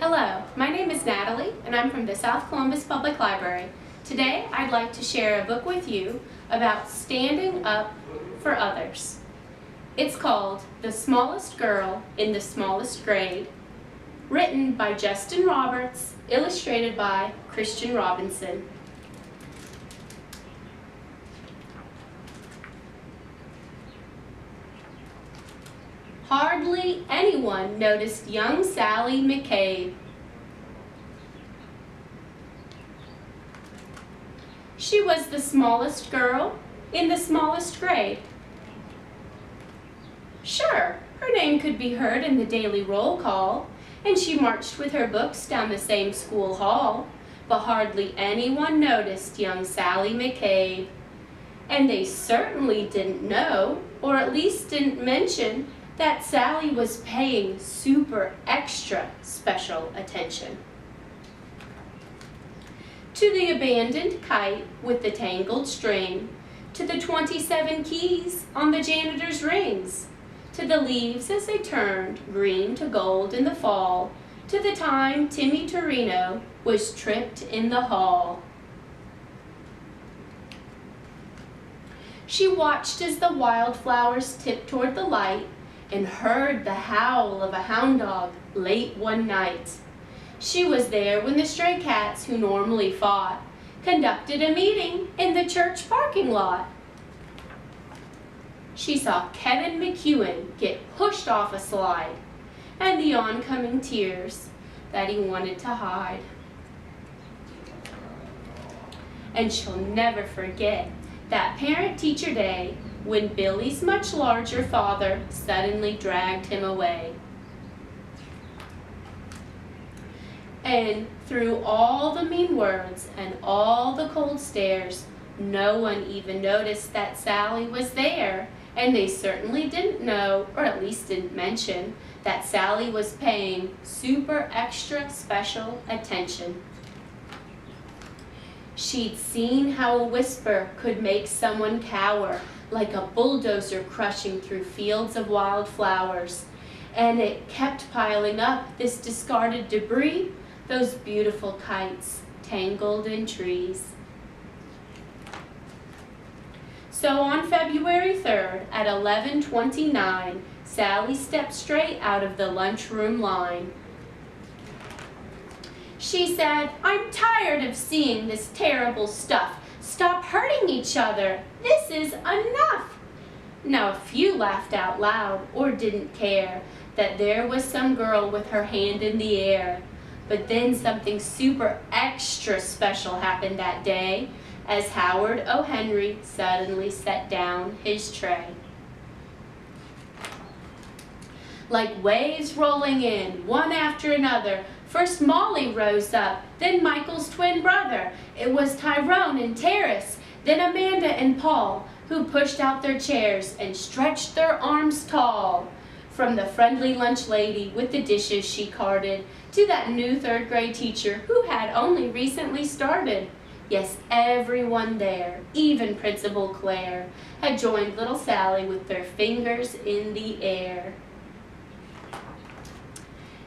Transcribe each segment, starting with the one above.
Hello, my name is Natalie and I'm from the South Columbus Public Library. Today I'd like to share a book with you about standing up for others. It's called The Smallest Girl in the Smallest Grade, written by Justin Roberts, illustrated by Christian Robinson. Hardly anyone noticed young Sally McCabe. She was the smallest girl in the smallest grade. Sure, her name could be heard in the daily roll call, and she marched with her books down the same school hall, but hardly anyone noticed young Sally McCabe. And they certainly didn't know, or at least didn't mention, that Sally was paying super extra special attention. To the abandoned kite with the tangled string, to the 27 keys on the janitor's rings, to the leaves as they turned green to gold in the fall, to the time Timmy Torino was tripped in the hall. She watched as the wildflowers tipped toward the light and heard the howl of a hound dog late one night. She was there when the stray cats who normally fought conducted a meeting in the church parking lot. She saw Kevin McEwen get pushed off a slide and the oncoming tears that he wanted to hide. And she'll never forget that parent-teacher day when Billy's much larger father suddenly dragged him away. And through all the mean words and all the cold stares, no one even noticed that Sally was there, and they certainly didn't know, or at least didn't mention, that Sally was paying super extra special attention. She'd seen how a whisper could make someone cower, like a bulldozer crushing through fields of wildflowers. And it kept piling up, this discarded debris, those beautiful kites tangled in trees. So on February 3rd at 11:29, Sally stepped straight out of the lunchroom line. She said, "I'm tired of seeing this terrible stuff. Stop hurting each other. This is enough." Now a few laughed out loud or didn't care that there was some girl with her hand in the air. But then something super extra special happened that day as Howard O. Henry suddenly set down his tray. Like waves rolling in, one after another, first Molly rose up, then Michael's twin brother. It was Tyrone and Terrace, then Amanda and Paul, who pushed out their chairs and stretched their arms tall. From the friendly lunch lady with the dishes she carted, to that new third grade teacher who had only recently started. Yes, everyone there, even Principal Claire, had joined little Sally with their fingers in the air.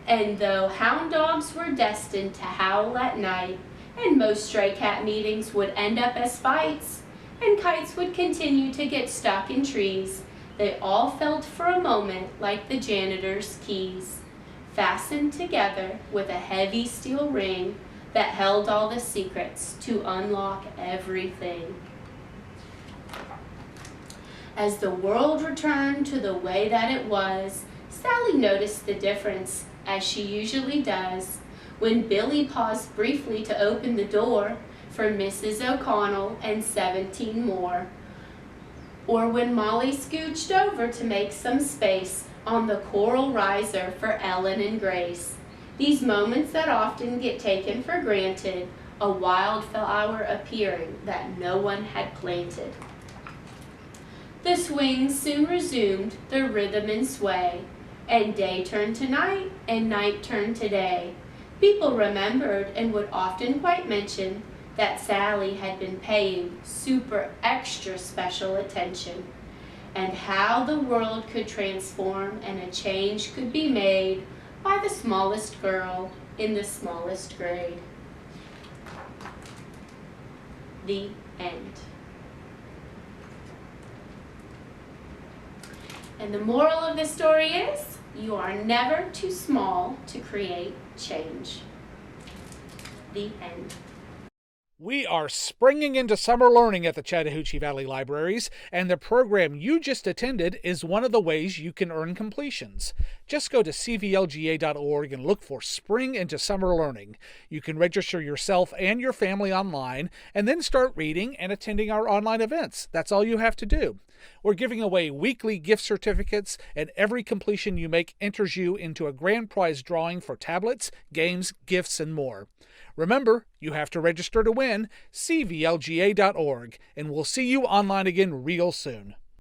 And though hound dogs were destined to howl at night, and most stray cat meetings would end up as fights, and kites would continue to get stuck in trees, they all felt for a moment like the janitor's keys, fastened together with a heavy steel ring that held all the secrets to unlock everything. As the world returned to the way that it was, Sally noticed the difference, as she usually does, when Billy paused briefly to open the door for Mrs. O'Connell and 17 more, or when Molly scooched over to make some space on the coral riser for Ellen and Grace. These moments that often get taken for granted, a wildflower appearing that no one had planted. The swings soon resumed their rhythm and sway, and day turned to night, and night turned to day. People remembered and would often quite mention that Sally had been paying super extra special attention, and how the world could transform and a change could be made by the smallest girl in the smallest grade. The end. And the moral of this story is, you are never too small to create change. The end. We are springing into summer learning at the Chattahoochee Valley Libraries, and the program you just attended is one of the ways you can earn completions. Just go to cvlga.org and look for Spring into Summer Learning. You can register yourself and your family online, and then start reading and attending our online events. That's all you have to do. We're giving away weekly gift certificates, and every completion you make enters you into a grand prize drawing for tablets, games, gifts, and more. Remember, you have to register to win, cvlga.org, and we'll see you online again real soon.